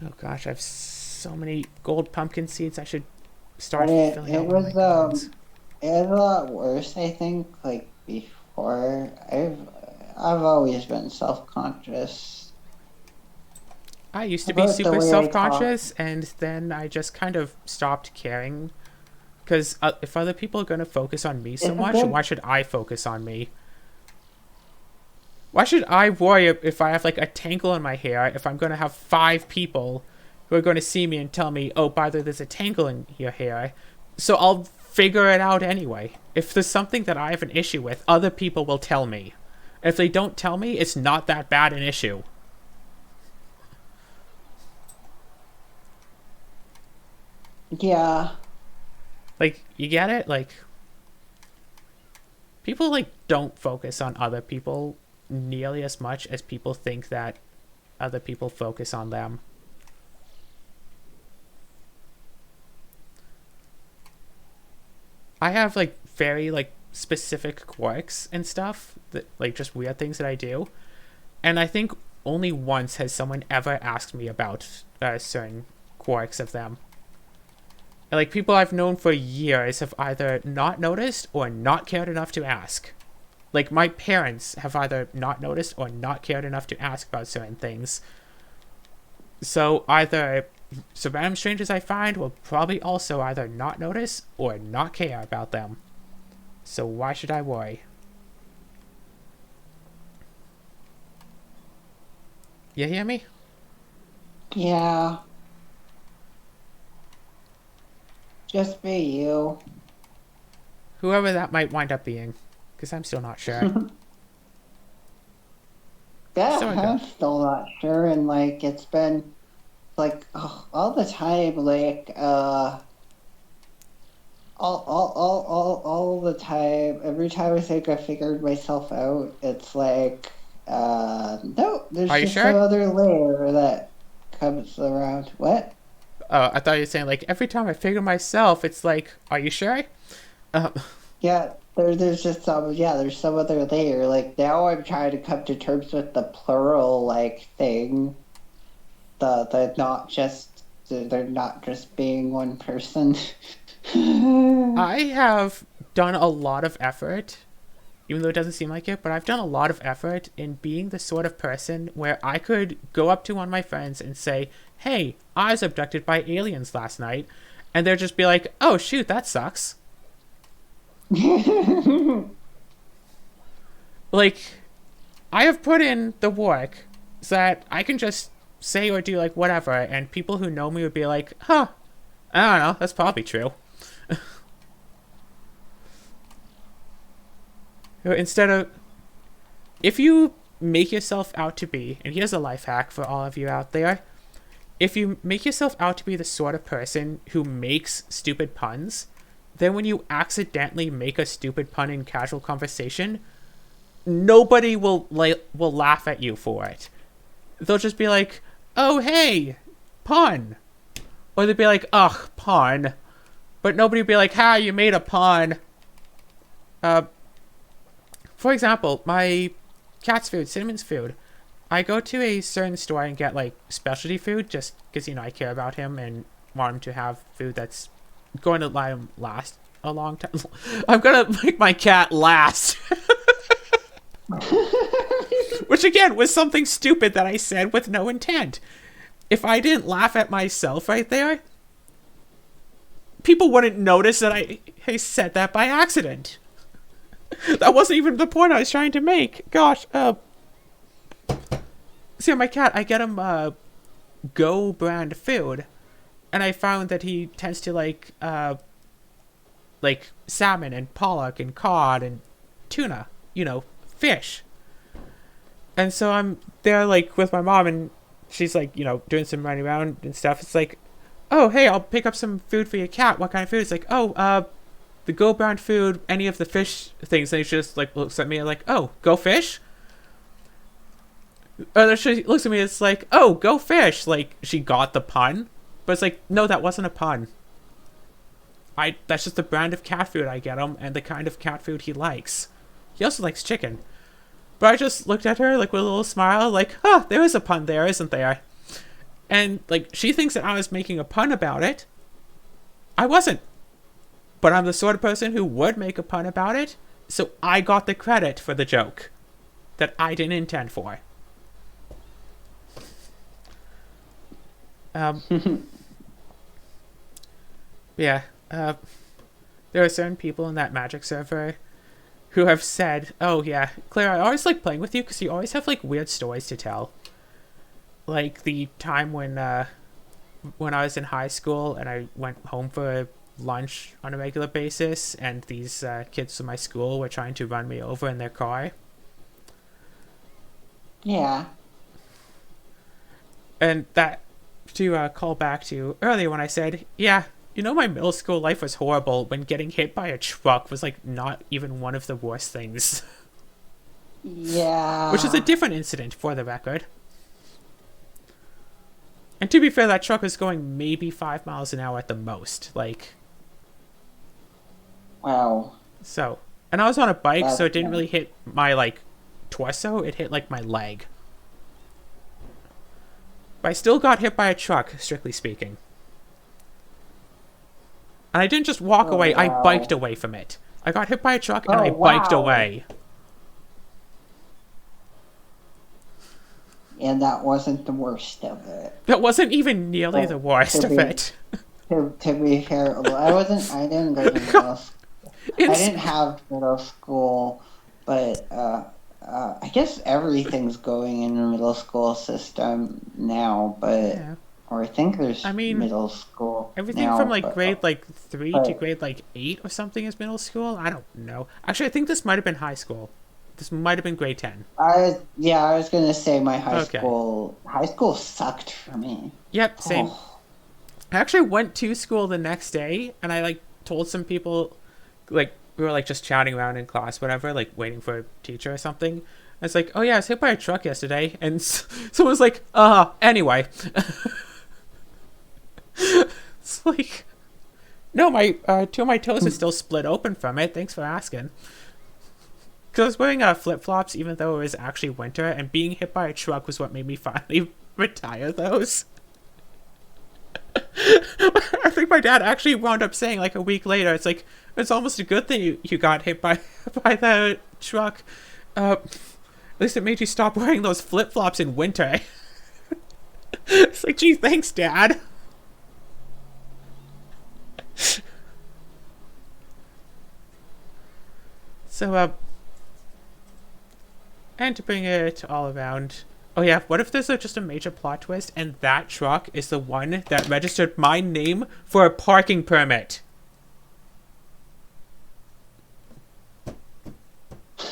Oh gosh, I have so many gold pumpkin seeds. I should But start filling out one of my gardens. it was a lot worse, I think, like before. I've always been self-conscious I used to be about the super way I talk. self-conscious, and then I just kind of stopped caring. Because if other people are going to focus on me so It's a much, good why should I focus on me? Why should I worry if I have like a tangle in my hair if I'm going to have 5 people who are going to see me and tell me, oh, by the way, there's a tangle in your hair? So I'll figure it out anyway. If there's something that I have an issue with, other people will tell me. If they don't tell me, it's not that bad an issue. Yeah. Like, you get it? Like, people like don't focus on other people nearly as much as people think that other people focus on them. I have like very like specific quirks and stuff that like just weird things that I do, and I think only once has someone ever asked me about certain quirks of them. And, like people I've known for years have either not noticed or not cared enough to ask. Like my parents have either not noticed or not cared enough to ask about certain things. So either so random strangers I find will probably also either not notice or not care about them. So why should I worry? You hear me? Yeah. Just be you. Whoever that might wind up being, because I'm still not sure. So Yeah, I got. I'm still not sure, and like it's been like all the time, like all the time. Every time I think I figured myself out, it's like no, Are there's you just some sure? other layer that comes around. What? Oh, I thought you were saying like every time I figure myself, it's like, are you sure? Um, Yeah, there's just some there's some other layer. Like now I'm trying to come to terms with the plural like thing. The not just they're not just being one person. I have done a lot of effort, even though it doesn't seem like it, but I've done a lot of effort in being the sort of person where I could go up to one of my friends and say, hey, I was abducted by aliens last night. And they'd just be like, oh, shoot, that sucks. Like, I have put in the work so that I can just say or do like whatever, and people who know me would be like, huh, I don't know, that's probably true. Instead of, if you make yourself out to be, and here's a life hack for all of you out there, if you make yourself out to be the sort of person who makes stupid puns, then when you accidentally make a stupid pun in casual conversation, nobody will laugh at you for it. They'll just be like, "Oh hey, pun," or they'll be like, "Ugh, pun," but nobody will be like, "Ha, you made a pun." Uh, for example, my cat's food, Cinnamon's food. I go to a certain store and get like specialty food just because I care about him and want him to have food that's going to let him last a long time. I'm gonna make my cat last, which again was something stupid that I said with no intent. If I didn't laugh at myself right there, people wouldn't notice that I said that by accident. That wasn't even the point I was trying to make. Gosh, see my cat, I get him Go brand food, and I found that he tends to like salmon and pollock and cod and tuna, fish. And so I'm there like with my mom, and she's like doing some running around and stuff. It's like, oh hey, I'll pick up some food for your cat. What kind of food? It's like, oh the Go brand food, any of the fish things. And he just like looks at me like, oh, go fish. Or she looks at me, it's like, oh, go fish. Like she got the pun, but it's like, no, that wasn't a pun. That's just the brand of cat food I get him and the kind of cat food he likes. He also likes chicken. But I just looked at her like with a little smile, like, huh, there is a pun there, isn't there? And, like, she thinks that I was making a pun about it. I wasn't. But I'm the sort of person who would make a pun about it, so I got the credit for the joke that I didn't intend for. Yeah. There are certain people in that Magic server who have said, "Oh yeah, Claire, I always like playing with you because you always have like weird stories to tell." Like the time when I was in high school and I went home for lunch on a regular basis, and these kids from my school were trying to run me over in their car. Yeah. And that, to call back to earlier when I said, yeah, you know, my middle school life was horrible when getting hit by a truck was like not even one of the worst things. Yeah. Which is a different incident, for the record. And to be fair, that truck was going maybe 5 miles an hour at the most. Like, wow. so. And I was on a bike, That's so it didn't nice. really hit my, like, torso. It hit, like, my leg. But I still got hit by a truck, strictly speaking. And I didn't just walk Oh, away, I wow. biked away from it. I got hit by a truck, and Oh, I biked wow. away. And that wasn't the worst of it. That wasn't even nearly Well, the worst to of be- it. To be fair, well, I didn't go to middle school. I It's, didn't have middle school, but I guess everything's going in the middle school system now, but yeah. or I think there's I mean, middle school Everything now, from like but- grade like 3 to but- grade like 8 or something is middle school. I don't know. Actually, I think this might have been high school. This might have been grade 10. I was gonna say my high Okay. school sucked for me. Yep, same. Oh, I actually went to school the next day, and I like told some people, like we were like just chatting around in class, whatever, like waiting for a teacher or something. And it's like, oh yeah, I was hit by a truck yesterday, and someone was like, anyway. It's like, no, my 2 of my toes are still split open from it. Thanks for asking. Because I was wearing flip flops, even though it was actually winter, and being hit by a truck was what made me finally retire those. I think my dad actually wound up saying like a week later, it's like, it's almost a good thing you got hit by the truck. At least it made you stop wearing those flip flops in winter. It's like, gee, thanks, Dad. So, and to bring it all around, oh yeah, what if there's just a major plot twist and that truck is the one that registered my name for a parking permit?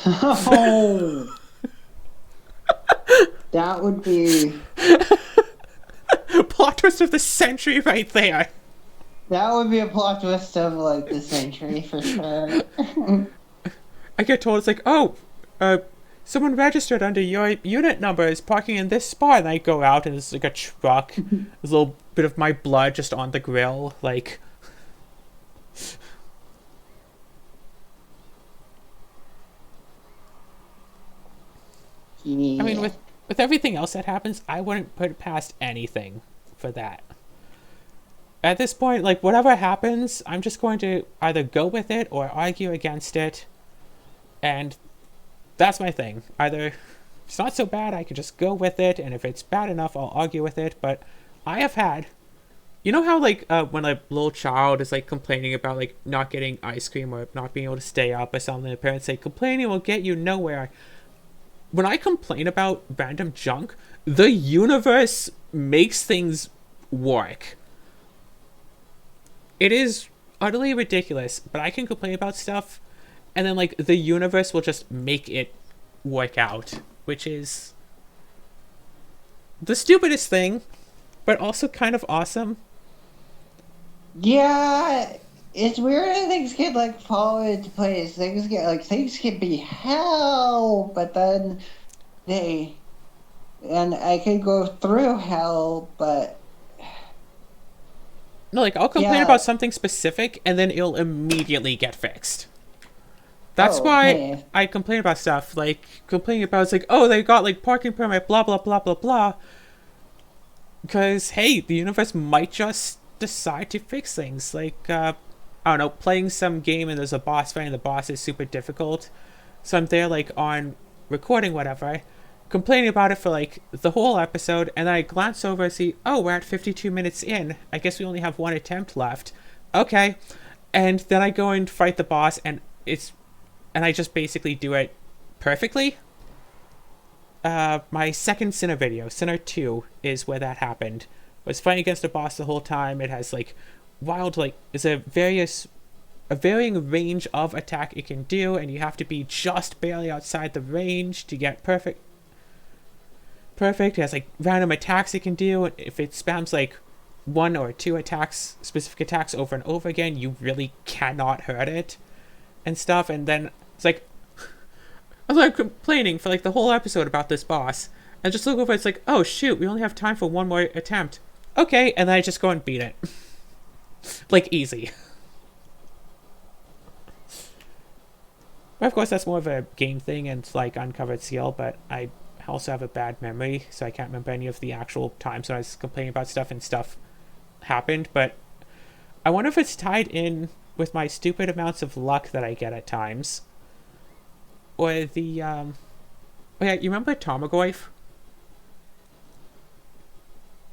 Oh. That would be Plot twist of the century right there. a plot twist of like the century for sure. I get told it's like, oh, someone registered under your unit number is parking in this spot, and I go out and there's like a truck, there's a little bit of my blood just on the grill, like. Yeah. I mean, with everything else that happens, I wouldn't put it past anything for that. At this point, like, whatever happens, I'm just going to either go with it or argue against it. And that's my thing. Either it's not so bad, I could just go with it, and if it's bad enough, I'll argue with it. But I have had... You know how, like, when a little child is, like, complaining about, like, not getting ice cream or not being able to stay up or something, the parents say, complaining will get you nowhere. When I complain about random junk, the universe makes things work. It is utterly ridiculous, but I can complain about stuff, and then, like, the universe will just make it work out, which is the stupidest thing, but also kind of awesome. Yeah, it's weird how things can like fall into place. Things can be hell, but then I could go through hell, but No, like, I'll complain Yeah. about something specific, and then it'll immediately get fixed. That's why yeah. I complain about stuff, like, complaining about, it's like, oh, they got, like, parking permit, blah, blah, blah, blah, blah. Because, hey, the universe might just decide to fix things. Like, I don't know, playing some game and there's a boss fight and the boss is super difficult. So I'm there, like, on recording whatever, complaining about it for, like, the whole episode, and then I glance over and see, oh, we're at 52 minutes in. I guess we only have one attempt left. Okay. And then I go and fight the boss, and I just basically do it perfectly. My second Sinner video, Sinner 2, is where that happened. I was fighting against a boss the whole time. It has like wild, like, it's a varying range of attack it can do, and you have to be just barely outside the range to get perfect. It has like random attacks it can do. If it spams like one or two specific attacks over and over again, you really cannot hurt it and stuff. And then it's like, I was like complaining for like the whole episode about this boss, and just look over, it's like, oh shoot, we only have time for one more attempt. Okay, and then I just go and beat it. Like, easy. But of course, that's more of a game thing and like uncovered skill, but I also have a bad memory, so I can't remember any of the actual times when I was complaining about stuff and stuff happened. But I wonder if it's tied in with my stupid amounts of luck that I get at times. Or the, oh yeah, you remember Tarmogoyf?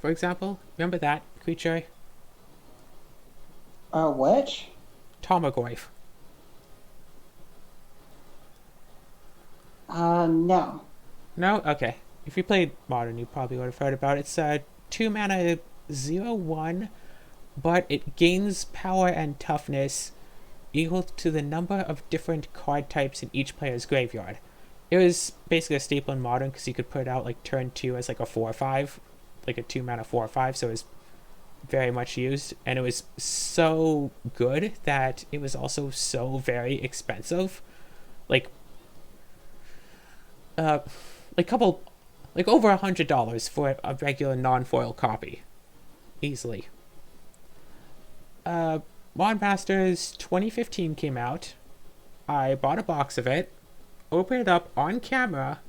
For example? Remember that creature? Which? Tarmogoyf. No. No? Okay. If you played Modern, you probably would have heard about it. It's a 2 mana 0/1, but it gains power and toughness equal to the number of different card types in each player's graveyard. It was basically a staple in Modern because you could put it out like turn 2 as like a 4/5, like a 2 mana 4/5, so it was very much used, and it was so good that it was also so very expensive. Like, couple, like over $100 for a regular non-foil copy, easily. Mod Masters 2015 came out. I bought a box of it, opened it up on camera.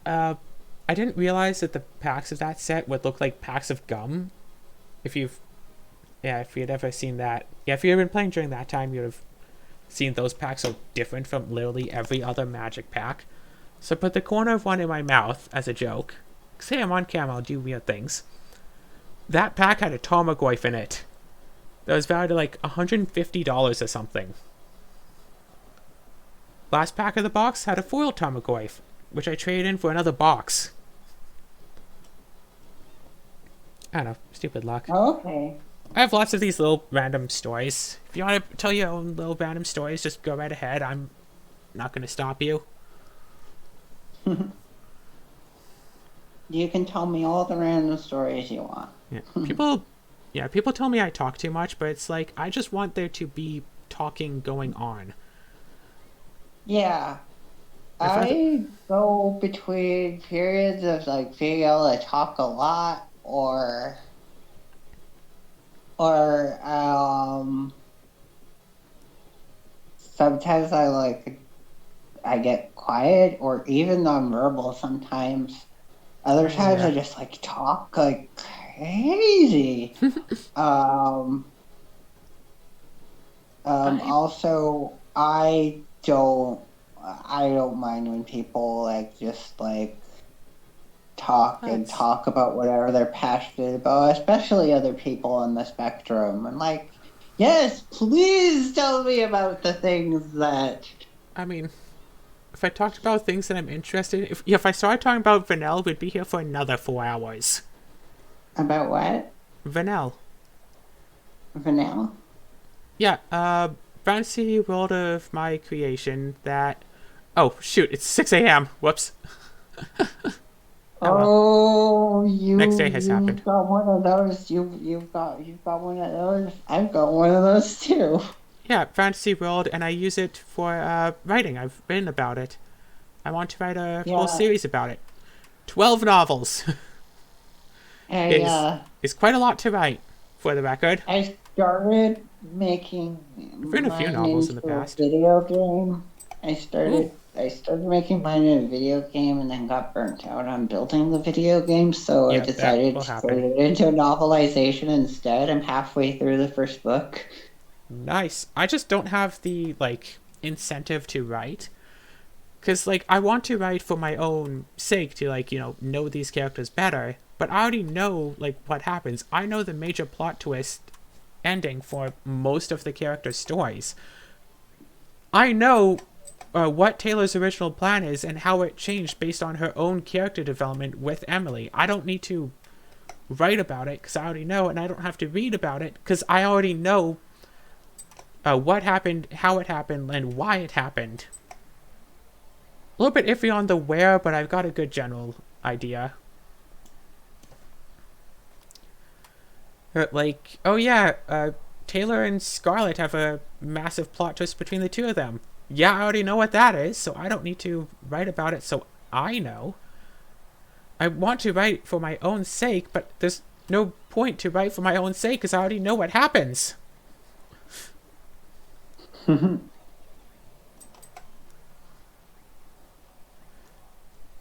I didn't realize that the packs of that set would look like packs of gum. If you'd ever seen that. Yeah, if you had been playing during that time, you'd have seen those packs so different from literally every other Magic pack. So I put the corner of one in my mouth as a joke. Say I'm on camera, I'll do weird things. That pack had a Tarmogoyf in it. That was valued at like $150 or something. Last pack of the box had a foil Tarmogoyf, which I traded in for another box. I don't know, stupid luck. Oh, okay. I have lots of these little random stories. If you want to tell your own little random stories, just go right ahead. I'm not going to stop you. You can tell me all the random stories you want. People tell me I talk too much, but it's like, I just want there to be talking going on. Yeah. I go between periods of like being able to talk a lot or sometimes I get quiet or even nonverbal sometimes. Other times I just like talk like crazy. Also I don't mind when people like just like talk about whatever they're passionate about, especially other people on the spectrum. And like, yes, please tell me about the things that... I mean, if I talked about things that I'm interested in, if I started talking about Vanille, we'd be here for another 4 hours. About what? Vanille. Vanille? Yeah, fantasy world of my creation that... Oh, shoot, it's 6 a.m. Whoops. Next day has happened. You've got one of those. You've got one of those. I've got one of those too. Yeah, fantasy world, and I use it for writing. I've written about it. I want to write a whole series about it. 12 novels. It's quite a lot to write, for the record. I started making. I've written a few novels in the past. Video game. I started. I started making mine in a video game and then got burnt out on building the video game, so I Yeah, that decided will to turn happen. it into a novelization instead. I'm halfway through the first book. Nice. I just don't have the like incentive to write because like I want to write for my own sake to like know these characters better, but I already know like what happens. I know the major plot twist ending for most of the characters' stories. I know what Taylor's original plan is and how it changed based on her own character development with Emily. I don't need to write about it because I already know, and I don't have to read about it because I already know what happened, how it happened, and why it happened. A little bit iffy on the where, but I've got a good general idea. Like, oh yeah, Taylor and Scarlett have a massive plot twist between the two of them. Yeah, I already know what that is, so I don't need to write about it so I know. I want to write for my own sake, but there's no point to write for my own sake because I already know what happens.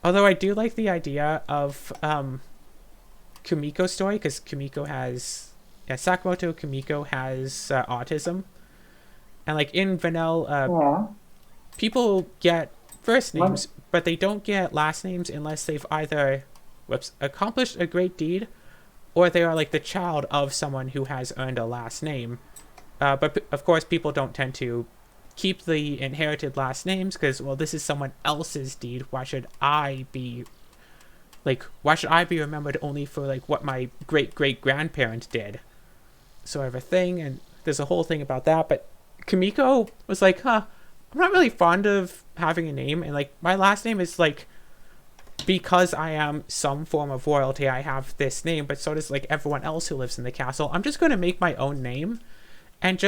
Although I do like the idea of Kumiko's story because Kumiko has, yeah, Sakamoto Kumiko has autism, and like in Vanille, Yeah. people get first What? names, but they don't get last names unless they've either, accomplished a great deed, or they are like the child of someone who has earned a last name. But of course, people don't tend to keep the inherited last names because, well, this is someone else's deed. Why should I be remembered only for like what my great great grandparent did? So I have a thing, and there's a whole thing about that. But Kamiko was like, huh, I'm not really fond of having a name, and like my last name is like because I am some form of royalty, I have this name, but so does like everyone else who lives in the castle. I'm just gonna make my own name and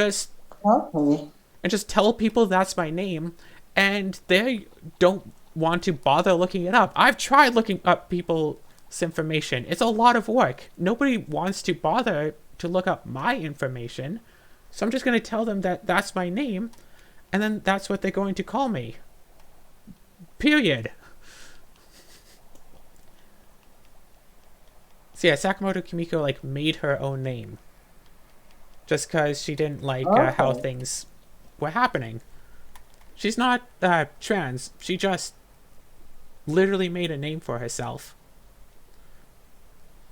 Okay. just tell people that's my name, and they don't want to bother looking it up. I've tried looking up people's information. It's a lot of work. Nobody wants to bother to look up my information. So I'm just going to tell them that that's my name, and then that's what they're going to call me. Period. So yeah, Sakamoto Kimiko like made her own name just because she didn't like how Okay. things were happening. She's not trans. She just literally made a name for herself.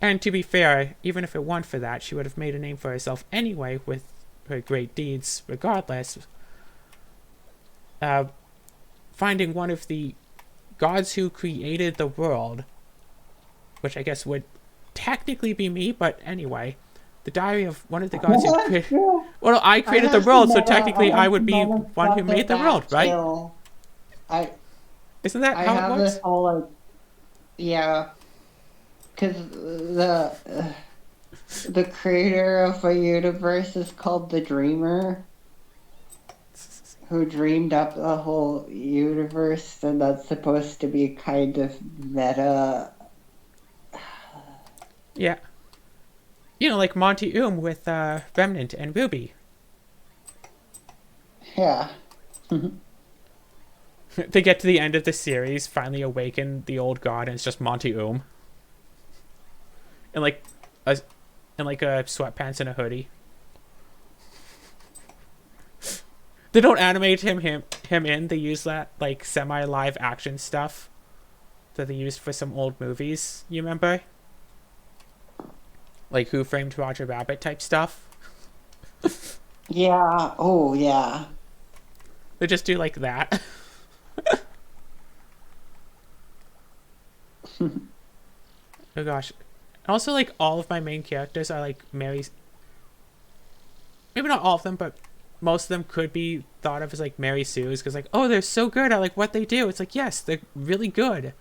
And to be fair, even if it weren't for that, she would have made a name for herself anyway with her great deeds, regardless. Uh, Finding one of the gods who created the world, which I guess would technically be me, but anyway, the diary of one of the gods who What? created. Well, I created the world, so technically I would be one who made the world, right? Still. I Isn't that I how it have this works? whole like, yeah, because the creator of a universe is called the Dreamer, who dreamed up the whole universe, and that's supposed to be kind of meta. Yeah. Like Monty with Remnant and Ruby. Yeah. They get to the end of the series, finally awaken the old god, and it's just Monty and like a a sweatpants and a hoodie. They don't animate him in. They use that like semi live action stuff that they used for some old movies. You remember? Like Who Framed Roger Rabbit type stuff. Yeah. Oh, yeah. They just do like that. Oh gosh. Also, like all of my main characters are like Mary. Maybe not all of them, but most of them could be thought of as like Mary Sue's because like, oh, they're so good at like what they do. It's like, yes, they're really good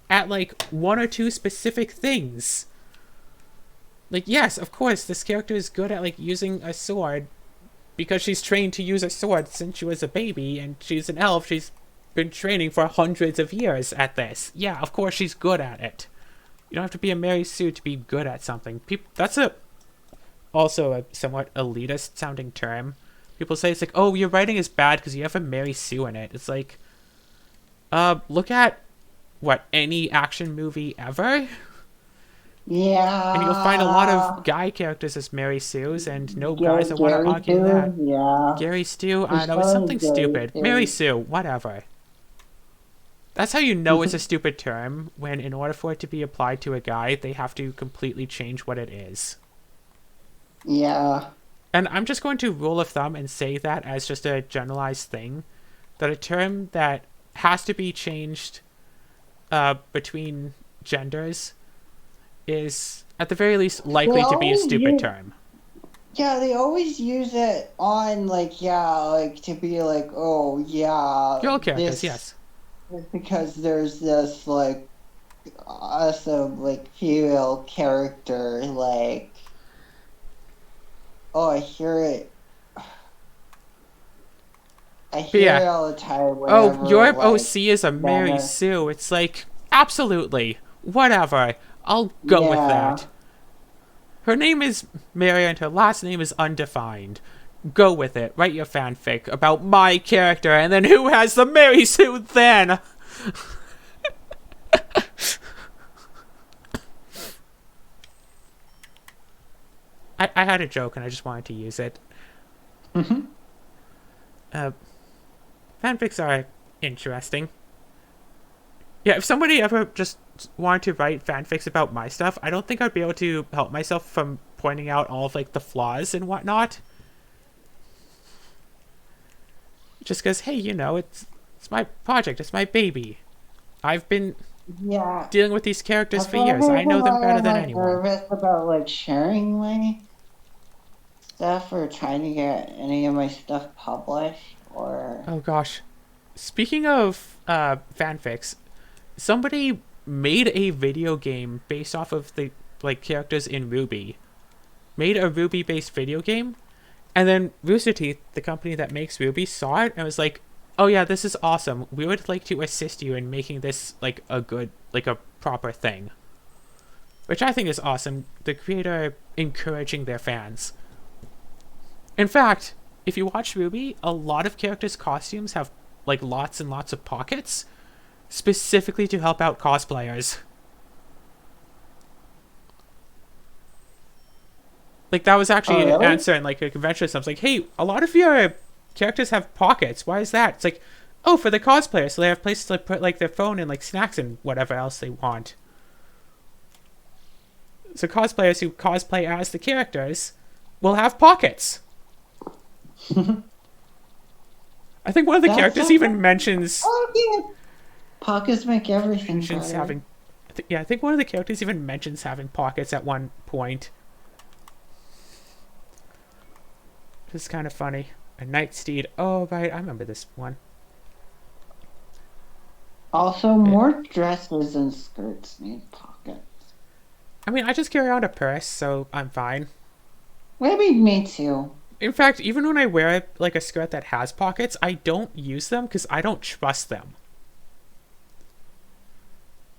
at like one or two specific things. Like, yes, of course, this character is good at like using a sword because she's trained to use a sword since she was a baby, and she's an elf. She's been training for hundreds of years at this. Yeah, of course she's good at it. You don't have to be a Mary Sue to be good at something. That's also a somewhat elitist sounding term. People say it's like, oh, your writing is bad because you have a Mary Sue in it. It's like, Look at what any action movie ever, and you'll find a lot of Yeah. guy characters as Mary Sue's, and no guys that want to Gary argue that. too. Yeah. Gary Stu, I There's don't know, it's totally something Gary stupid. Mary too. Sue, whatever. That's how you know it's a stupid term, when in order for it to be applied to a guy, they have to completely change what it is. Yeah. And I'm just going to rule of thumb and say that as just a generalized thing, that a term that has to be changed between genders is, at the very least, They likely to be a always stupid use, term. yeah, they always use it on like yeah, like to be like, oh yeah, Girl characters, this yes. is because there's this like awesome like female character like oh I But hear yeah, it all the time oh, whenever your like OC is a men Mary are Sue. It's like, absolutely, whatever. I'll go with yeah. that. Her name is Mary and her last name is undefined. Go with it. Write your fanfic about my character, and then who has the Mary Sue then? I had a joke and I just wanted to use it. Mhm. Uh, Fanfics are interesting. Yeah, if somebody ever just wanted to write fanfics about my stuff, I don't think I'd be able to help myself from pointing out all of like the flaws and whatnot. Just because, hey, it's my project, it's my baby. I've been Yeah. dealing with these characters That's for one years. I reason know them why better I'm than like anyone. nervous about like sharing my stuff or trying to get any of my stuff published or Oh gosh. Speaking of fanfics, somebody made a video game based off of the like characters in Ruby. Made a Ruby based video game, and then Rooster Teeth, the company that makes Ruby, saw it and was like, "Oh yeah, this is awesome. We would like to assist you in making this like a proper thing." Which I think is awesome. The creator encouraging their fans. In fact, if you watch Ruby, a lot of characters' costumes have like lots and lots of pockets, specifically to help out cosplayers. Like that was oh actually an really? answer in like a convention. So I was like, "Hey, a lot of your characters have pockets. Why is that?" It's like, "Oh, for the cosplayers, so they have places to put like their phone and like snacks and whatever else they want." So cosplayers who cosplay as the characters will have pockets. I think one of the That's characters something. even mentions Oh yeah. Pockets make everything mentions better. having. I think one of the characters even mentions having pockets at one point. It's kind of funny. A night steed. Oh right, I remember this one. Also, Yeah. more dresses and skirts need pockets. I mean, I just carry around a purse, so I'm fine. Maybe me too. In fact, even when I wear like a skirt that has pockets, I don't use them because I don't trust them.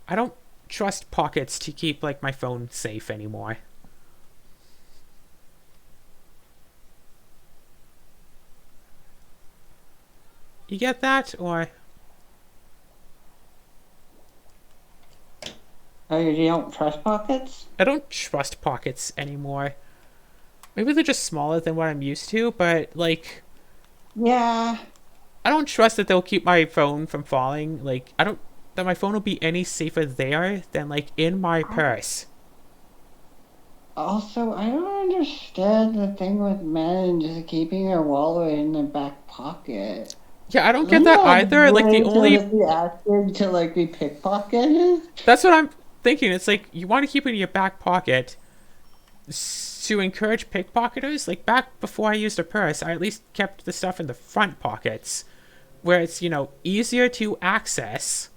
I don't trust pockets to keep like my phone safe anymore. You get that? Or Oh, you don't trust pockets? I don't trust pockets anymore. Maybe they're just smaller than what I'm used to, but like Yeah. I don't trust that they'll keep my phone from falling. Like I don't that my phone will be any safer there than like in my purse. Also, I don't understand the thing with men just keeping their wallet in their back pocket. Yeah, I don't get Isn't that that like either. Like the way too only risky acting to like be pickpocketed? that's what I'm thinking. It's like you want to keep it in your back pocket to encourage pickpocketers. Like back before I used a purse, I at least kept the stuff in the front pockets where it's, easier to access.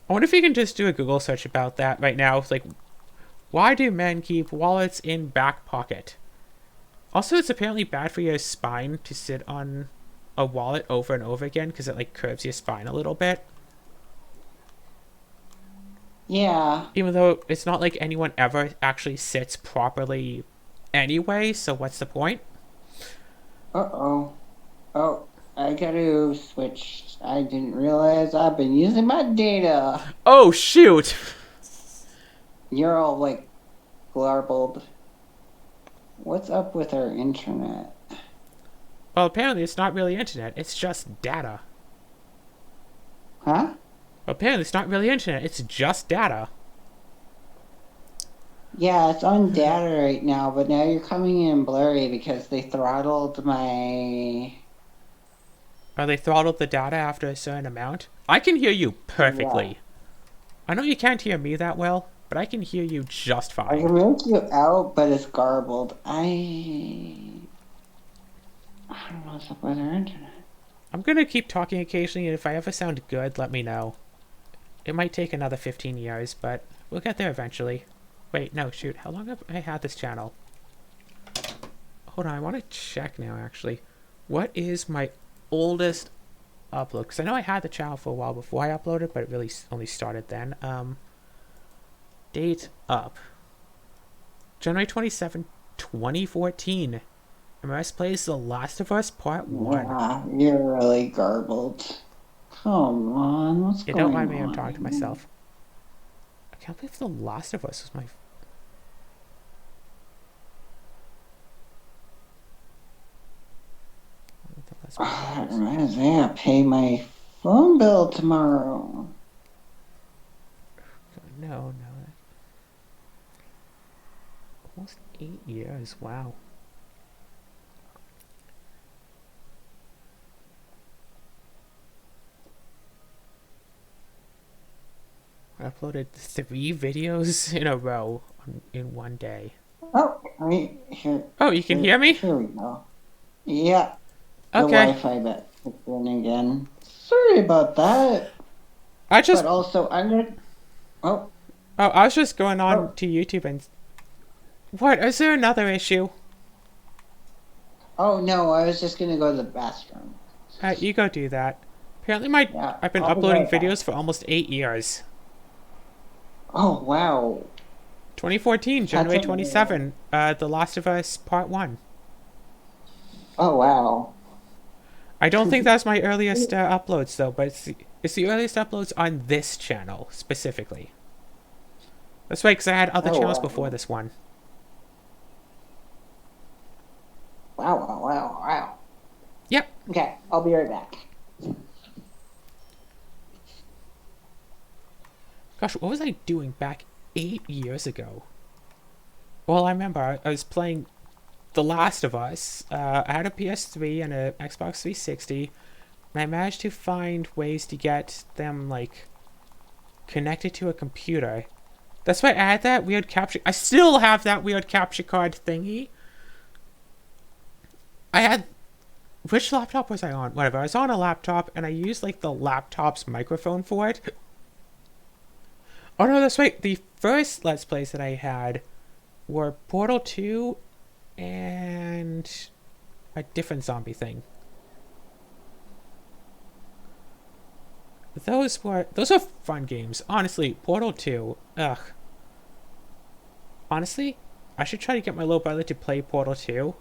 I wonder if you can just do a Google search about that right now. Like, why do men keep wallets in back pocket? Also, it's apparently bad for your spine to sit on a wallet over and over again because it like curves your spine a little bit. Yeah. Even though it's not like anyone ever actually sits properly anyway, so what's the point? Uh-oh. Oh, I gotta switch. I didn't realize I've been using my data. Oh, shoot! You're all like garbled. What's up with our internet? Well, apparently it's not really internet, it's just data. Huh? Well, apparently it's not really internet, it's just data. Yeah, it's on data right now, but now you're coming in blurry because they throttled my. Are they throttled the data after a certain amount? I can hear you Yeah. perfectly. I know you can't hear me that well, but I can hear you just I fine. can make you out, but it's garbled. I don't know what's up with our internet. I'm gonna keep talking occasionally, and if I ever sound good, let me know. It might take another 15 years, but we'll get there eventually. Wait, no, shoot. How long have I had this channel? Hold on, I want to check now, actually. What is my oldest upload? Because I know I had the channel for a while before I uploaded, but it really only started then. Date up. January 27, 2014. MS plays The Last of Us Part 1. Yeah, you're really garbled. Come on, what's Yeah, don't going mind me, I'm talking to on? myself. I can't believe The Last of Us was my... That reminds me, I pay my phone bill tomorrow. No. Almost 8 years, wow. I uploaded 3 videos in a row in one day. Oh, right here. Oh, you can hear me? Here we go. Yeah, the Okay. Wi-Fi bit kicked in again. Sorry about that. I just... But also, I'm gonna. Oh, Oh, I was just going on oh, to YouTube and... What? Is there another issue? oh no! I was just gonna go to the bathroom. You go do that. Apparently Yeah, I've been I'll be uploading right back. videos for almost 8 years. Oh wow, 2014, that's January amazing. 27, The Last of Us Part 1. Oh wow. I don't think that's my earliest uploads, though, but it's the earliest uploads on this channel, specifically. That's right, because I had other Oh channels before wow. this one. Wow, wow, wow, wow. Yep. Okay, I'll be right back. Gosh, what was I doing back 8 years ago? Well, I remember I was playing The Last of Us. I had a PS3 and a Xbox 360, and I managed to find ways to get them, like, connected to a computer. That's why I had that weird capture... I still have that weird capture card thingy. I had... Which laptop was I on? Whatever, I was on a laptop, and I used, like, the laptop's microphone for it. Oh no, that's right. The first Let's Plays that I had were Portal 2 and a different zombie thing. Those were fun games. Honestly, Portal 2. Ugh. Honestly, I should try to get my little brother to play Portal 2.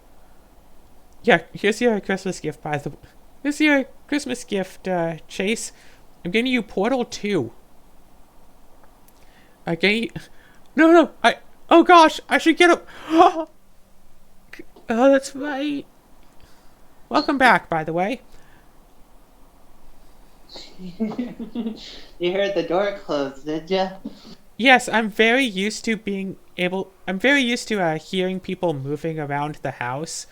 Yeah, here's your Christmas gift, by the way. Here's your Christmas gift, Chase. I'm getting you Portal 2. Okay. No. Oh gosh, I should get a... Oh, that's right. Welcome back, by the way. You heard the door close, did you? Yes, I'm very used to being able... I'm very used to hearing people moving around the house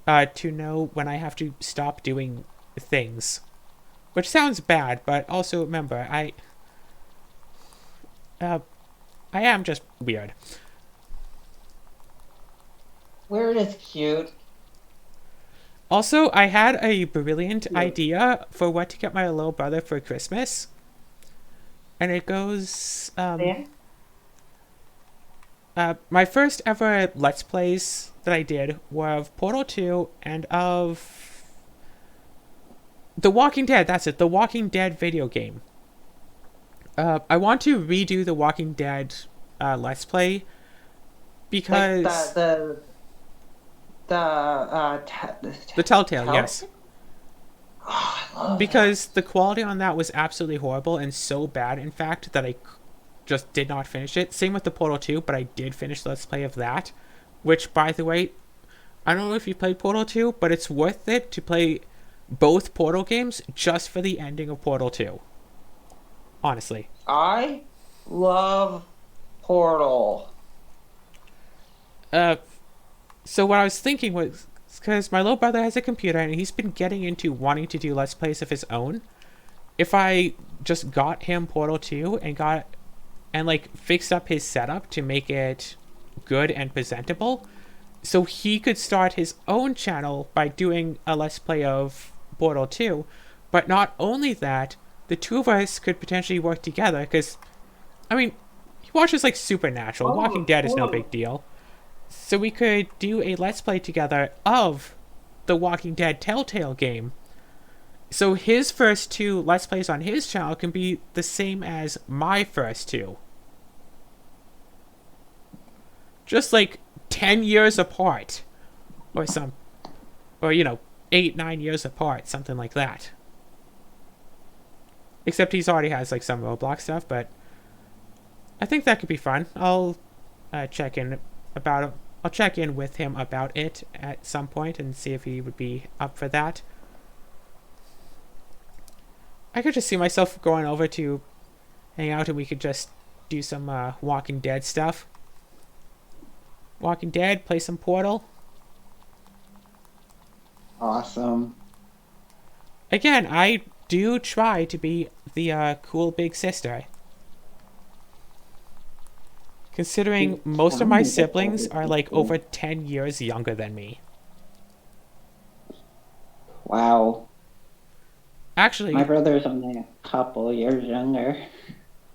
to know when I have to stop doing things. Which sounds bad, but also remember, I am just weird. Weird is cute. Also, I had a brilliant Cute. idea for what to get my little brother for Christmas. And it goes, Yeah. my first ever Let's Plays that I did were of Portal 2 and of The Walking Dead. That's it, The Walking Dead video game. I want to redo The Walking Dead Let's Play Like because the the Telltale, tell. yes. because the quality on that was absolutely horrible and so bad, in fact, that I just did not finish it. Same with the Portal 2, but I did finish the Let's Play of that, which, by the way, I don't know if you played Portal 2, but it's worth it to play both Portal games just for the ending of Portal 2. Honestly. I love Portal. So what I was thinking was, because my little brother has a computer and he's been getting into wanting to do Let's Plays of his own, if I just got him Portal 2 and like fixed up his setup to make it good and presentable, so he could start his own channel by doing a Let's Play of Portal 2. But not only that, the two of us could potentially work together, because, I mean, he watches like Supernatural. Walking Dead is no big deal. So we could do a Let's Play together of the Walking Dead Telltale game. So his first two Let's Plays on his channel can be the same as my first two. Just like 10 years apart. Or 8-9 years apart, something like that. Except he's already has like some Roblox stuff, but I think that could be fun. I'll check in with him about it at some point and see if he would be up for that. I could just see myself going over to hang out and we could just do some Walking Dead stuff. Walking Dead, play some Portal. Awesome. Again, I do try to be the cool big sister. Considering most of my siblings are like over 10 years younger than me. Wow. Actually, my brother's only a couple years younger.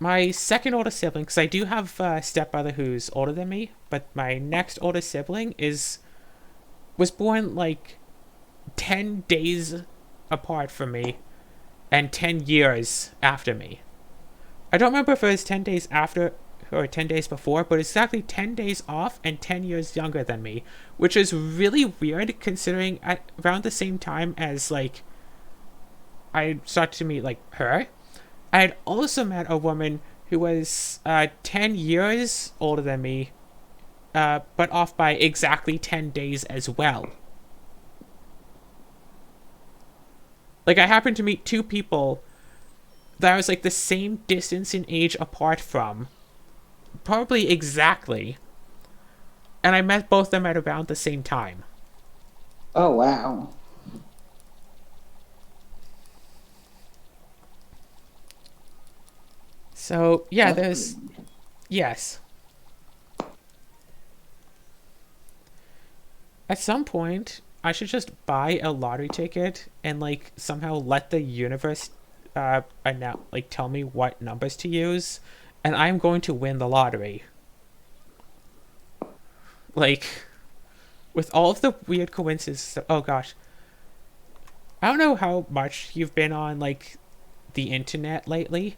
My second oldest sibling, because I do have a stepbrother who's older than me, but my next oldest sibling was born like 10 days apart from me and 10 years after me. I don't remember if it was 10 days after or 10 days before, but exactly 10 days off and 10 years younger than me, which is really weird considering at around the same time as like I started to meet like her, I had also met a woman who was 10 years older than me, but off by exactly 10 days as well. Like, I happened to meet two people that I was, like, the same distance in age apart from. Probably exactly. And I met both of them at around the same time. Oh, wow. So, yeah, there's... Yes. At some point, I should just buy a lottery ticket and, like, somehow let the universe tell me what numbers to use, and I'm going to win the lottery. Like, with all of the weird coincidences... Oh, gosh. I don't know how much you've been on, like, the internet lately.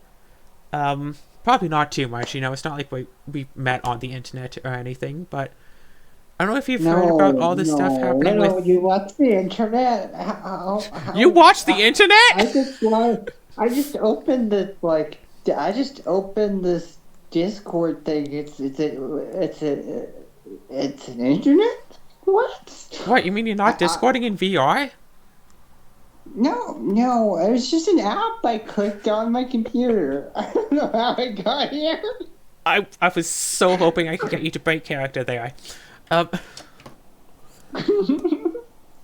Probably not too much, it's not like we met on the internet or anything, but I don't know if you've heard about all this stuff happening with... you watch the internet? You watch the internet? I just opened this, Discord thing. It's an internet? What? What, you mean you're not Discording in VR? No, it was just an app I clicked on my computer. I don't know how I got here. I was so hoping I could get you to break character there.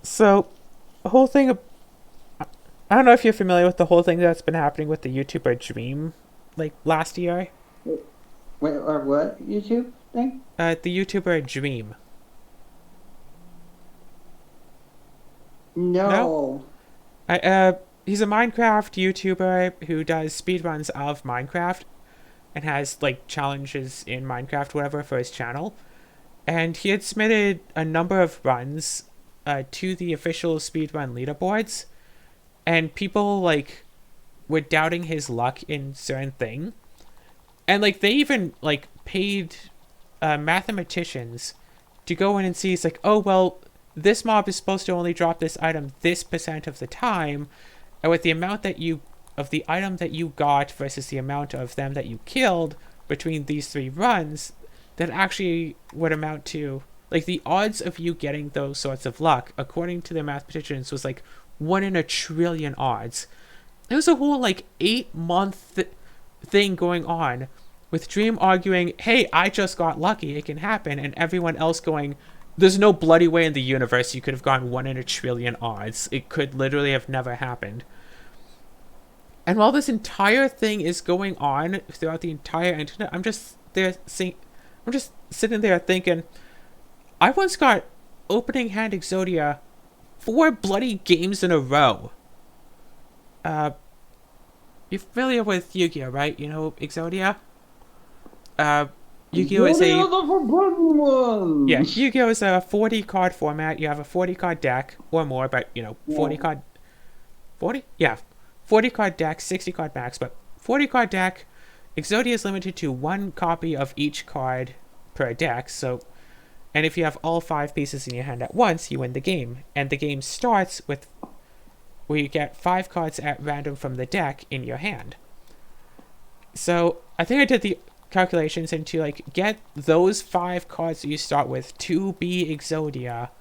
So, the whole thing... I don't know if you're familiar with the whole thing that's been happening with the YouTuber Dream, like, last year. Wait, or what YouTube thing? The YouTuber Dream. No? He's a Minecraft YouTuber who does speedruns of Minecraft and has, like, challenges in Minecraft, whatever, for his channel. And he had submitted a number of runs to the official speedrun leaderboards, and people, like, were doubting his luck in certain thing. And, like, they even, like, paid mathematicians to go in and see, it's like, oh, well, this mob is supposed to only drop this item this % of the time, and with the amount that you of the item that you got versus the amount of them that you killed between these 3 runs, that actually would amount to, like, the odds of you getting those sorts of luck, according to the mathematicians, was like 1 in a trillion odds. It was a whole like 8-month thing going on, with Dream arguing, hey, I just got lucky, it can happen, and everyone else going, there's no bloody way in the universe you could have gotten 1 in a trillion odds. It could literally have never happened. And while this entire thing is going on throughout the entire internet, I'm just sitting there thinking, I once got opening hand Exodia 4 bloody games in a row. You're familiar with Yu-Gi-Oh, right? You know Exodia? Yu-Gi-Oh is Yu-Gi-Oh is a 40 card format. You have a 40 card deck or more, but 40 card 40? Yeah. 40 card deck, 60 card max, but 40 card deck. Exodia is limited to 1 copy of each card per deck, and if you have all 5 pieces in your hand at once, you win the game. And the game starts with where you get 5 cards at random from the deck in your hand. So I think I did the calculations, and to like get those 5 cards that you start with to be Exodia,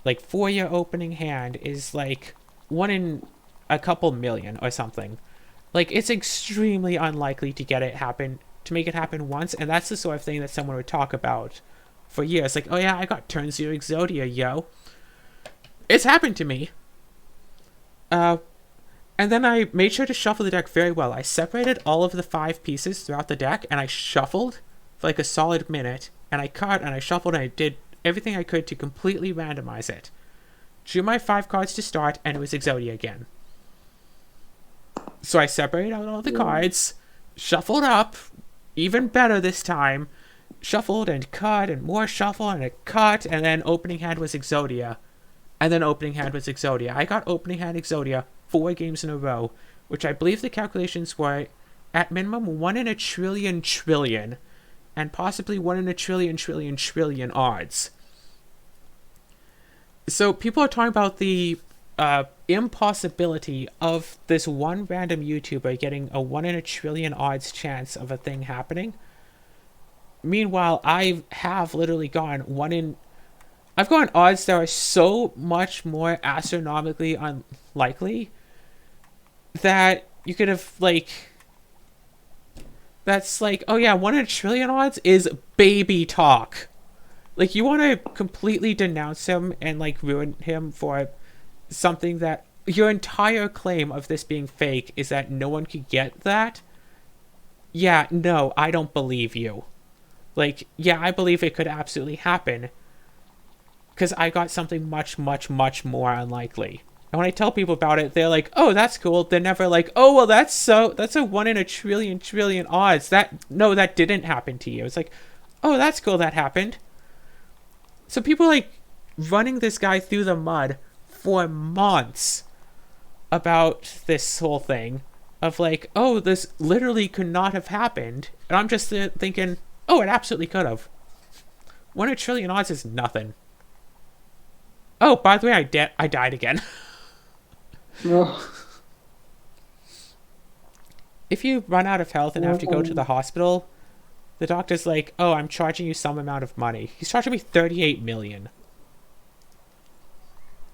like for your opening hand, is like 1 in a couple million or something. Like, it's extremely unlikely to make it happen once, and that's the sort of thing that someone would talk about for years. Like, oh yeah, I got turn 0 Exodia, yo. It's happened to me. And then I made sure to shuffle the deck very well. I separated all of the 5 pieces throughout the deck, and I shuffled for like a solid minute, and I cut, and I shuffled, and I did everything I could to completely randomize it. Drew my 5 cards to start, and it was Exodia again. So I separated out all the cards, shuffled up, even better this time, shuffled and cut, and more shuffle, and a cut, and then opening hand was Exodia. And then opening hand was Exodia. I got opening hand Exodia 4 games in a row, which I believe the calculations were at minimum 1 in a trillion, and possibly 1 in a trillion odds. So people are talking about the impossibility of this one random YouTuber getting a 1 in a trillion odds chance of a thing happening. Meanwhile, I have literally I've gone odds that are so much more astronomically unlikely that you could have, like, that's like, oh yeah, 1 in a trillion odds is baby talk. Like, you want to completely denounce him and, like, ruin him for something that your entire claim of this being fake is that no one could get that? Yeah, no, I don't believe you. Like, yeah, I believe it could absolutely happen, because I got something much, much, much more unlikely. And when I tell people about it, they're like, oh, that's cool. They're never like, oh, well, that's a 1 in a trillion odds. That didn't happen to you. It's like, oh, that's cool, that happened. So people like running this guy through the mud for months about this whole thing of like, oh, this literally could not have happened. And I'm just thinking, oh, it absolutely could have. 1 in a trillion odds is nothing. Oh, by the way, I died again. If you run out of health and have to go to the hospital, the doctor's like, oh, I'm charging you some amount of money. He's charging me 38 million.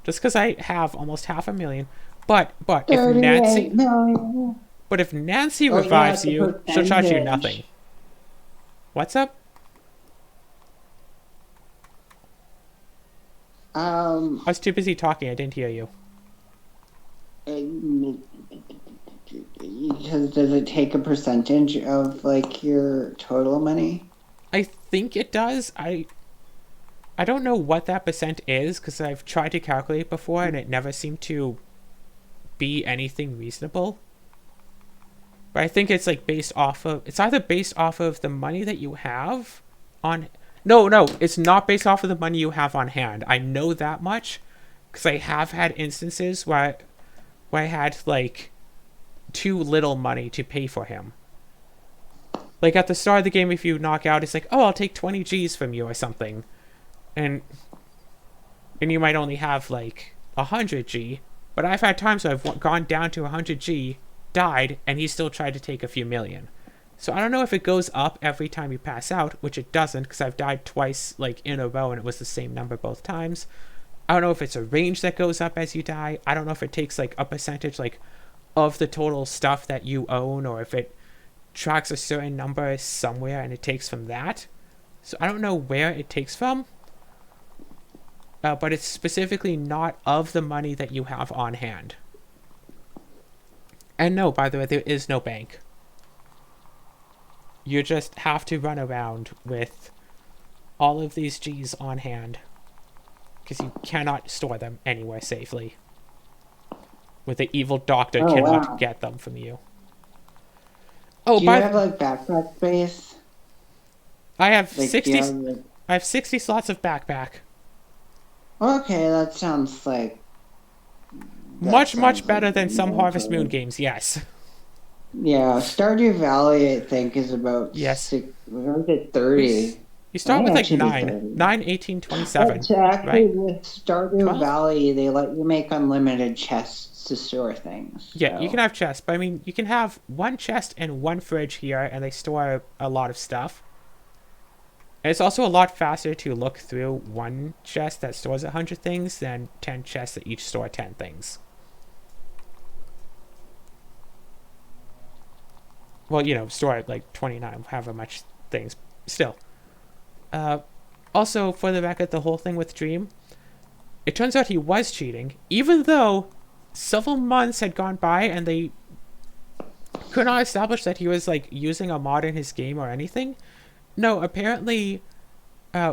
Just because I have almost $500,000. But if Nancy revives you, she'll charge you nothing. What's up? I was too busy talking. I didn't hear you. Because does it take a percentage of like your total money? I think it does. I don't know what that percent is, because I've tried to calculate before and it never seemed to be anything reasonable. But I think it's like it's either based off of the money that you have on. No, it's not based off of the money you have on hand. I know that much, because I have had instances where I had like too little money to pay for him. Like at the start of the game, if you knock out, it's like, oh, I'll take 20 G's from you or something. And you might only have like 100 G, But I've had times where I've gone down to 100G, died, and he still tried to take a few million. So I don't know if it goes up every time you pass out, which it doesn't, because I've died twice, like, in a row, and it was the same number both times. I don't know if it's a range that goes up as you die. I don't know if it takes, like, a percentage, like, of the total stuff that you own, or if it tracks a certain number somewhere and it takes from that. So I don't know where it takes from. But it's specifically not of the money that you have on hand. And no, by the way, there is no bank. You just have to run around with all of these G's on hand, because you cannot store them anywhere safely. Where the evil doctor cannot get them from you. Oh, do you have like backpack space? I have like, 60. I have 60 slots of backpack. Okay, that sounds like much better than some Harvest Moon games. Yes. Yeah, Stardew Valley I think is about 30. You start with like 9, 18, 27. But actually, right? With Stardew 12? Valley, they let you make unlimited chests to store things. So. Yeah, you can have chests, but I mean, you can have one chest and one fridge here, and they store a lot of stuff. And it's also a lot faster to look through one chest that stores 100 things than 10 chests that each store 10 things. Well, you know, store like 29, however much things. Still. Also, for the record, the whole thing with Dream, it turns out he was cheating, even though several months had gone by and they could not establish that he was like using a mod in his game or anything. No, apparently,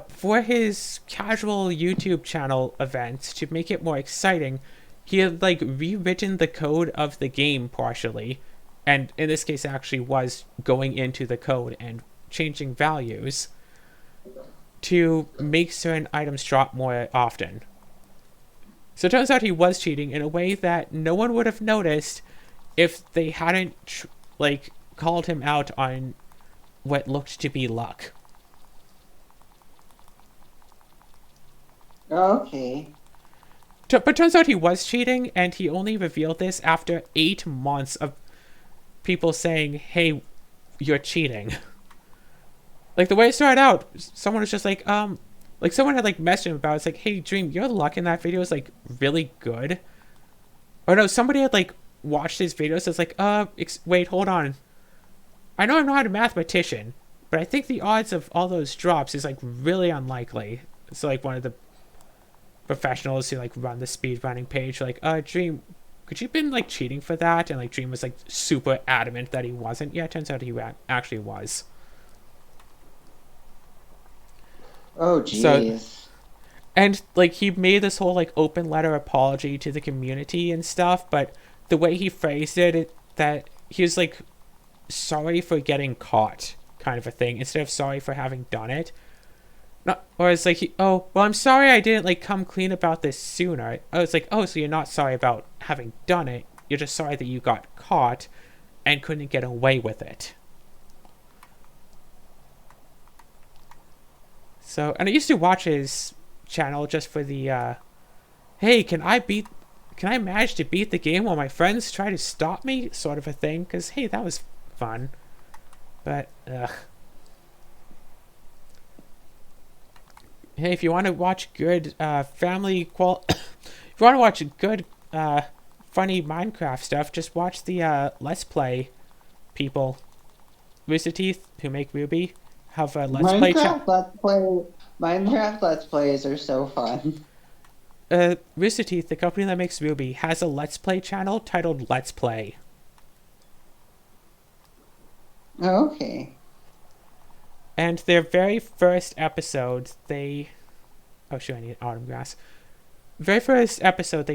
for his casual YouTube channel events, to make it more exciting, he had like rewritten the code of the game partially, and in this case actually was going into the code and changing values to make certain items drop more often. So it turns out he was cheating in a way that no one would have noticed if they hadn't like called him out on what looked to be luck. Okay. But turns out he was cheating, and he only revealed this after 8 months of people saying, hey, you're cheating. Like, the way it started out, someone was just like someone had, like, messaged him about it. It's like, hey, Dream, your luck in that video is, like, really good. Or no, somebody had, like, watched his videos. So it's like, wait, hold on. I know I'm not a mathematician, but I think the odds of all those drops is, like, really unlikely. So, like, one of the professionals who, like, run the speedrunning page, like, Dream, could you have been, like, cheating for that? And, like, Dream was, like, super adamant that he wasn't. Yeah, it turns out he actually was. Oh, jeez. So, and, like, he made this whole, like, open letter apology to the community and stuff, but the way he phrased it that he was, like, sorry for getting caught kind of a thing instead of sorry for having done it. Not, or it's like, well, I'm sorry I didn't, like, come clean about this sooner. I was like, oh, so you're not sorry about having done it. You're just sorry that you got caught and couldn't get away with it. So, and I used to watch his channel just for the, hey, can I manage to beat the game while my friends try to stop me sort of a thing? Because, hey, that was fun. But, hey, if you want to watch good if you want to watch good funny Minecraft stuff, just watch the Let's Play people. Rooster Teeth, who make Ruby, have a Let's Play channel. Minecraft Let's Plays are so fun. Rooster Teeth, the company that makes Ruby, has a Let's Play channel titled Let's Play. Oh, okay. And their very first episode, oh shoot, I need autumn grass. Very first episode,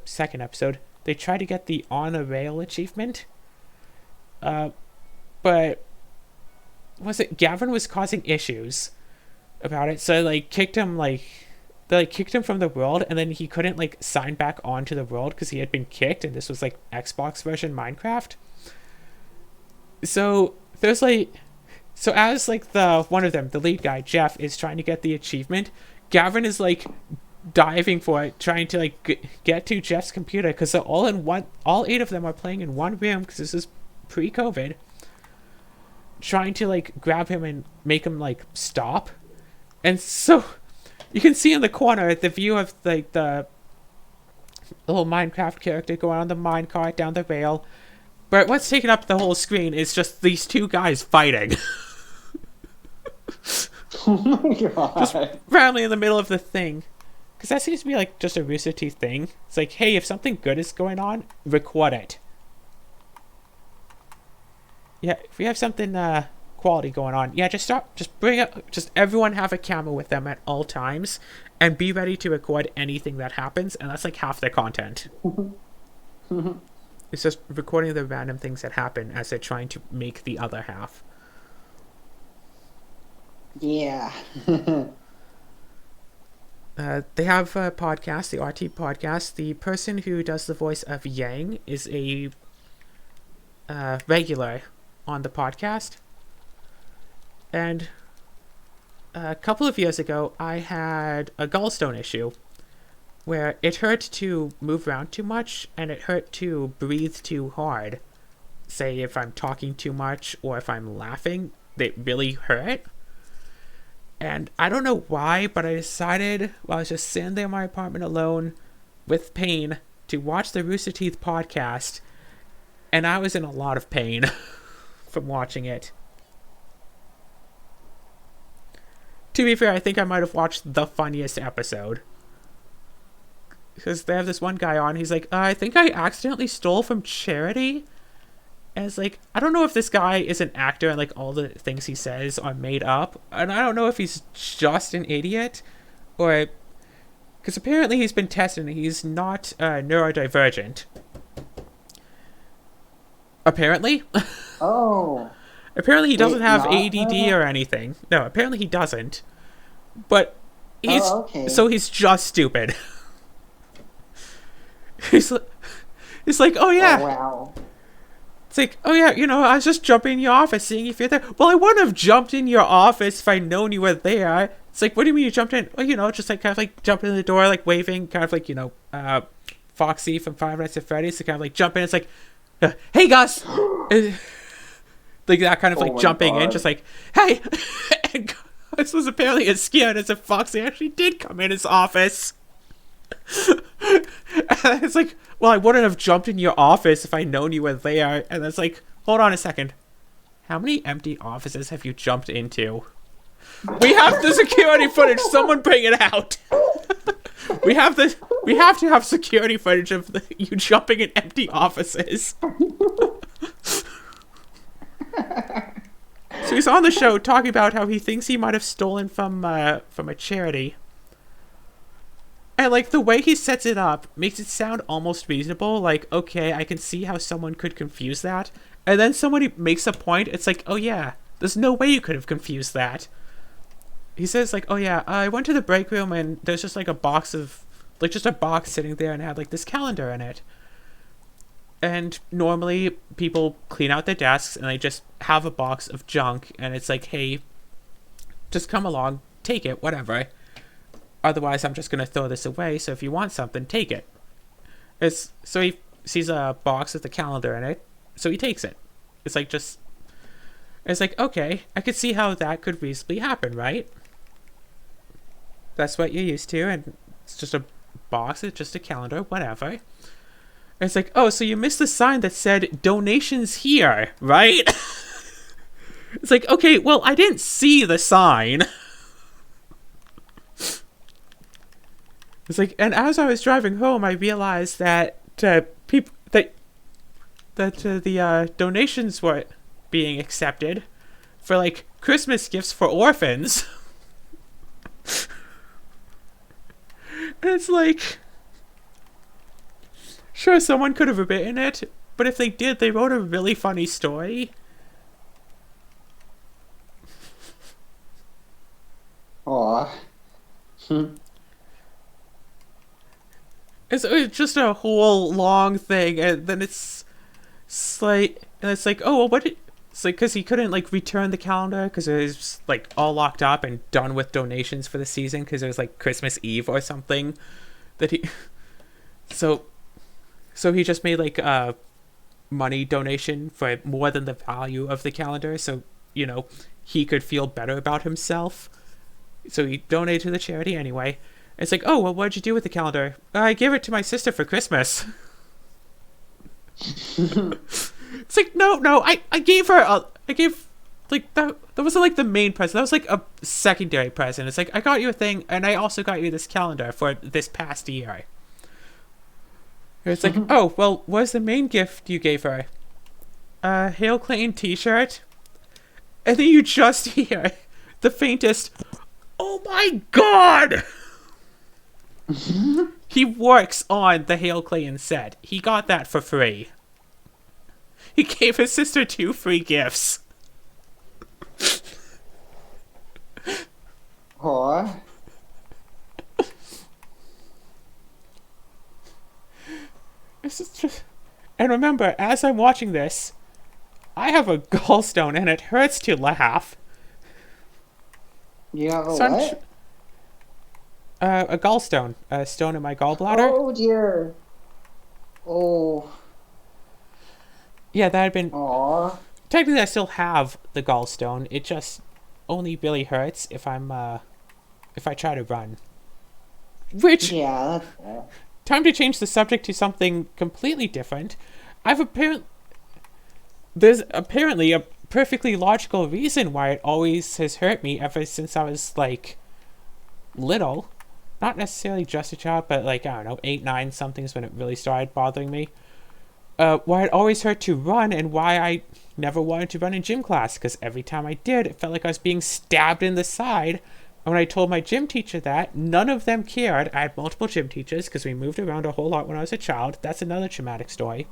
second episode, they try to get the On a Rail achievement. But Gavin was causing issues about it, so they kicked him from the world, and then he couldn't, like, sign back onto the world because he had been kicked, and this was, like, Xbox version Minecraft. So there's, like, so as, like, one of them, the lead guy, Jeff, is trying to get the achievement, Gavin is, like, diving for it, trying to like get to Jeff's computer because they're all in one. All 8 of them are playing in one room because this is pre-COVID. Trying to like grab him and make him like stop, and so you can see in the corner the view of like the little Minecraft character going on the minecart down the rail. But what's taking up the whole screen is just these 2 guys fighting. Oh my god. Just randomly in the middle of the thing. Because that seems to be like just a Rooster Teeth thing. It's like, hey, if something good is going on, record it. Yeah, if we have something quality going on, yeah, just bring up, just everyone have a camera with them at all times, and be ready to record anything that happens, and that's like half their content. It's just recording the random things that happen as they're trying to make the other half. Yeah. They have a podcast, the RT podcast. The person who does the voice of Yang is a regular on the podcast. And a couple of years ago, I had a gallstone issue where it hurt to move around too much and it hurt to breathe too hard. Say if I'm talking too much or if I'm laughing, they really hurt. And I don't know why, but I decided while I was just sitting there in my apartment alone with pain to watch the Rooster Teeth podcast, and I was in a lot of pain from watching it. To be fair, I think I might have watched the funniest episode. Because they have this one guy on, he's like, I think I accidentally stole from charity. And it's like, I don't know if this guy is an actor and like all the things he says are made up. And I don't know if he's just an idiot or... Because apparently he's been tested and he's not neurodivergent. Apparently. Oh. Apparently he doesn't have not, ADD or anything. No, apparently he doesn't. But he's... okay. So he's just stupid. He's like, oh yeah. Oh, wow. It's like, oh yeah, you know, I was just jumping in your office seeing if you're there. Well, I wouldn't have jumped in your office if I'd known you were there. It's like, what do you mean you jumped in? Well, you know, just like kind of like jumping in the door, like waving, kind of like, you know, Foxy from Five Nights at Freddy's. So kind of like jump in. It's like, hey Gus. Like that kind of like jumping in, just like, hey. And Gus was apparently as scared as if Foxy actually did come in his office. And it's like, well, I wouldn't have jumped in your office if I'd known you were there. And it's like, hold on a second. How many empty offices have you jumped into? We have the security footage. Someone bring it out. We have to have security footage of you jumping in empty offices. So he's on the show talking about how he thinks he might have stolen from a charity. And, like, the way he sets it up makes it sound almost reasonable. Like, okay, I can see how someone could confuse that. And then somebody makes a point. It's like, oh, yeah, there's no way you could have confused that. He says, like, oh, yeah, I went to the break room and there's just, like, a box sitting there and it had, like, this calendar in it. And normally people clean out their desks and they just have a box of junk. And it's like, hey, just come along, take it, whatever. Otherwise, I'm just going to throw this away, so if you want something, take it. So he sees a box with a calendar in it, so he takes it. It's like, okay, I could see how that could reasonably happen, right? That's what you're used to, and it's just a box, it's just a calendar, whatever. And it's like, oh, so you missed the sign that said, donations here, right? It's like, okay, well, I didn't see the sign. It's like, and as I was driving home, I realized that the donations were being accepted for like Christmas gifts for orphans. And it's like, sure, someone could have written it, but if they did, they wrote a really funny story. Aw. It's just a whole long thing, and then it's like, oh, well, It's like because he couldn't like return the calendar because it was like all locked up and done with donations for the season because it was like Christmas Eve or something that he. So, so he just made like a money donation for more than the value of the calendar, so he could feel better about himself. So he donated to the charity anyway. It's like, oh well, what'd you do with the calendar? I gave it to my sister for Christmas. It's like no, I gave her I gave like that wasn't like the main present. That was like a secondary present. It's like I got you a thing, and I also got you this calendar for this past year. It's like, oh well, what's the main gift you gave her? A Hail Clayton T-shirt, and then you just hear the faintest, "Oh my god!" He works on the Hail Clayton set. He got that for free. He gave his sister 2 free gifts. Huh? This is just... And remember, as I'm watching this, I have a gallstone and it hurts to laugh. You have a So what? a gallstone. A stone in my gallbladder. Oh dear. Oh. Yeah, that had been... Aw. Technically, I still have the gallstone. It just only really hurts if I try to run. Which... Yeah, that's Time to change the subject to something completely different. There's apparently a perfectly logical reason why it always has hurt me ever since I was like little. Not necessarily just a child, but like, I don't know, 8, 9 something is when it really started bothering me. Why it always hurt to run and why I never wanted to run in gym class, because every time I did, it felt like I was being stabbed in the side. And when I told my gym teacher that, none of them cared. I had multiple gym teachers because we moved around a whole lot when I was a child. That's another traumatic story.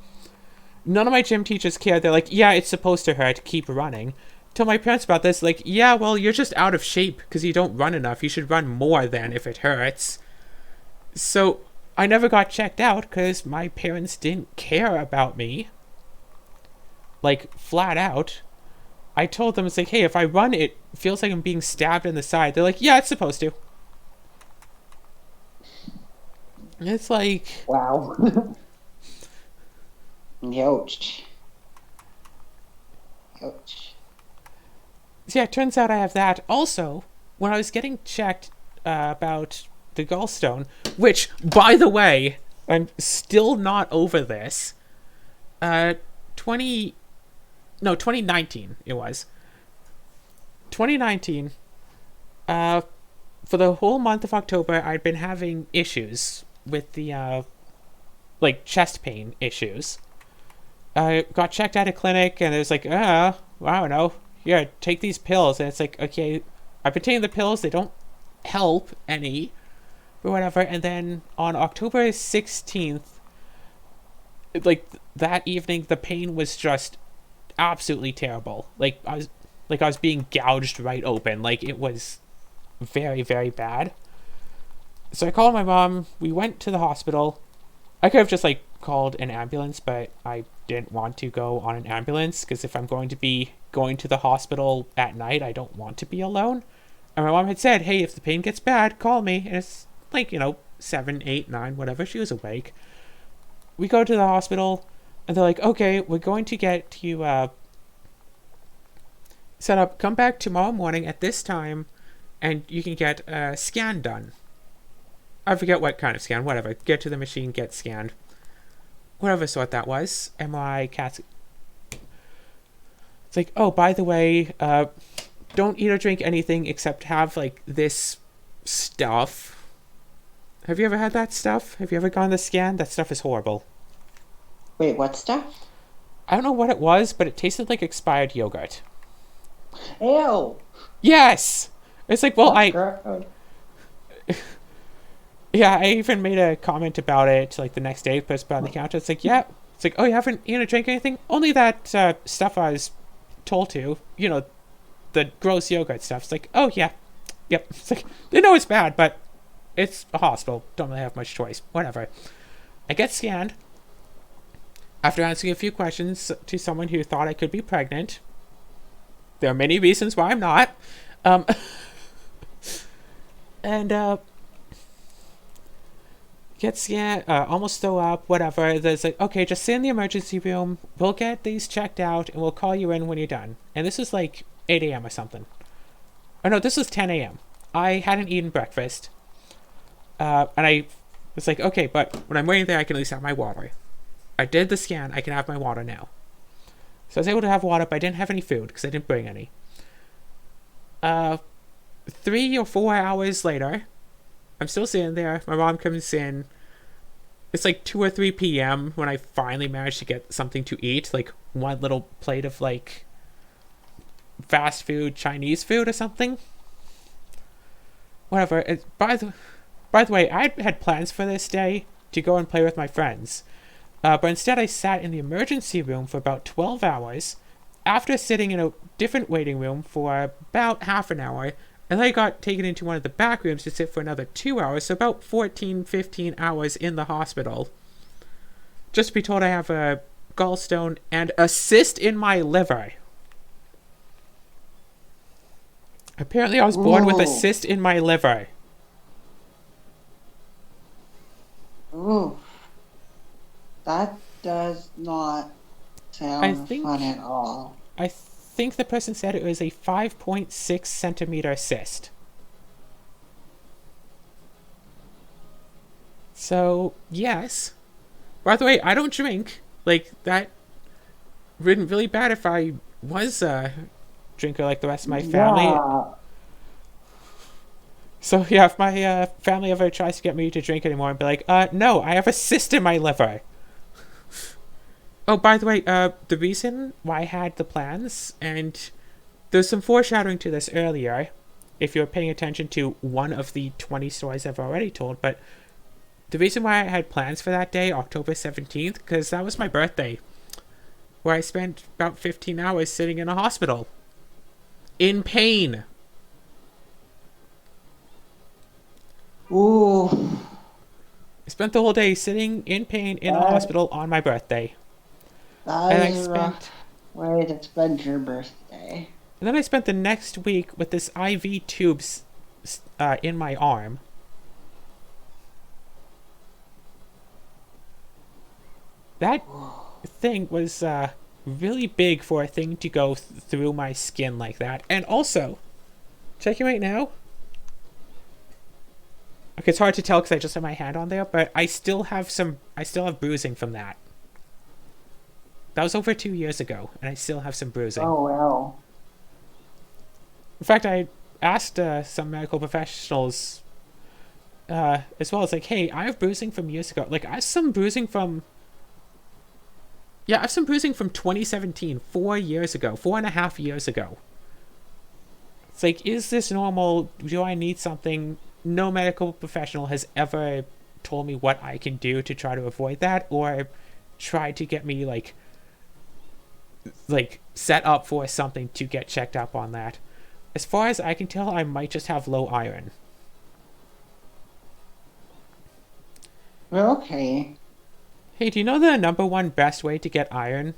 None of my gym teachers cared. They're like, yeah, it's supposed to hurt. Keep running. Tell my parents about this, like, yeah, well, you're just out of shape because you don't run enough. You should run more than if it hurts. So I never got checked out because my parents didn't care about me. Like, flat out. I told them, it's like, hey, if I run, it feels like I'm being stabbed in the side. They're like, yeah, it's supposed to. It's like... wow. Ouch. Ouch. So yeah, it turns out I have that. Also, when I was getting checked about the gallstone, which, by the way, I'm still not over this. 2019 it was. 2019, for the whole month of October, I'd been having issues with the, like, chest pain issues. I got checked at a clinic, and it was like, I don't know, here, take these pills. And it's like, okay, I've been taking the pills, they don't help any, or whatever. And then on October 16th, like, that evening, the pain was just absolutely terrible. Like, I was being gouged right open. Like, it was very, very bad. So I called my mom. We went to the hospital. I could have just, like, called an ambulance, but I didn't want to go on an ambulance, because if I'm going to be going to the hospital at night, I don't want to be alone. And my mom had said, hey, if the pain gets bad, call me. And it's like, 7, 8, 9, whatever. She was awake. We go to the hospital, and they're like, okay, we're going to get you set up. Come back tomorrow morning at this time, and you can get a scan done. I forget what kind of scan, whatever. Get to the machine, get scanned. Whatever sort that was. MRI, CAT. It's like, oh, by the way, don't eat or drink anything except have, like, this stuff. Have you ever had that stuff? Have you ever gone the scan? That stuff is horrible. Wait, what stuff? I don't know what it was, but it tasted like expired yogurt. Ew. Yes! It's like, well, Gross. Yeah, I even made a comment about it, like, the next day, posted on the counter. It's like, yeah. It's like, oh, you haven't eaten or drank anything? Only that stuff I was told to. The gross yogurt stuff. It's like, oh, yeah. Yep. It's like, they know it's bad, but it's a hospital. Don't really have much choice. Whatever. I get scanned. After answering a few questions to someone who thought I could be pregnant. There are many reasons why I'm not. Um, and gets almost throw up, whatever. There's like, okay, just sit in the emergency room. We'll get these checked out, and we'll call you in when you're done. And this is like 8 a.m. or something. Oh no, this was 10 a.m. I hadn't eaten breakfast, and I was like, okay, but when I'm waiting there, I can at least have my water. I did the scan. I can have my water now. So I was able to have water, but I didn't have any food because I didn't bring any. 3 or 4 hours later, I'm still sitting there. My mom comes in. It's like 2 or 3 p.m. when I finally managed to get something to eat, like one little plate of like fast food, Chinese food or something. Whatever. By the way, I had plans for this day to go and play with my friends. But instead I sat in the emergency room for about 12 hours after sitting in a different waiting room for about half an hour, and then I got taken into one of the back rooms to sit for another 2 hours, so about 14, 15 hours in the hospital. Just to be told I have a gallstone and a cyst in my liver. Apparently I was born with a cyst in my liver. Ooh. That does not sound fun at all. I think the person said it was a 5.6 centimeter cyst. So, yes. By the way, I don't drink. Like, that would be really bad if I was a drinker like the rest of my family. Yeah. So, yeah, if my family ever tries to get me to drink anymore, I'd be like, no, I have a cyst in my liver. Oh, by the way, the reason why I had the plans, and there's some foreshadowing to this earlier, if you're paying attention to one of the 20 stories I've already told, but the reason why I had plans for that day, October 17th, because that was my birthday, where I spent about 15 hours sitting in a hospital. In pain. Ooh. I spent the whole day sitting in pain in a hospital on my birthday. That is a rough way to spend your birthday. And then I spent the next week with this IV tubes in my arm. That thing was really big for a thing to go through my skin like that. And also, checking right now. Okay, it's hard to tell because I just have my hand on there, but I still have bruising from that. That was over 2 years ago, and I still have some bruising. Oh, wow. In fact, I asked some medical professionals as well. It's like, hey, I have bruising from years ago. Like, I have some bruising from 2017, 4 years ago, 4.5 years ago. It's like, is this normal? Do I need something? No medical professional has ever told me what I can do to try to avoid that, or try to get me like set up for something to get checked up on that. As far as I can tell, I might just have low iron. Okay. Hey, do you know the number one best way to get iron?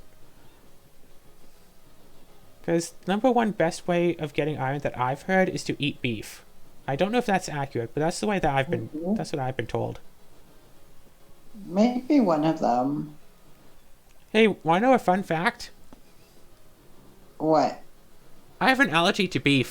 Because number one best way of getting iron that I've heard is to eat beef. I don't know if that's accurate, but that's the way that that's what I've been told. Maybe one of them. Hey, wanna know a fun fact? What? I have an allergy to beef.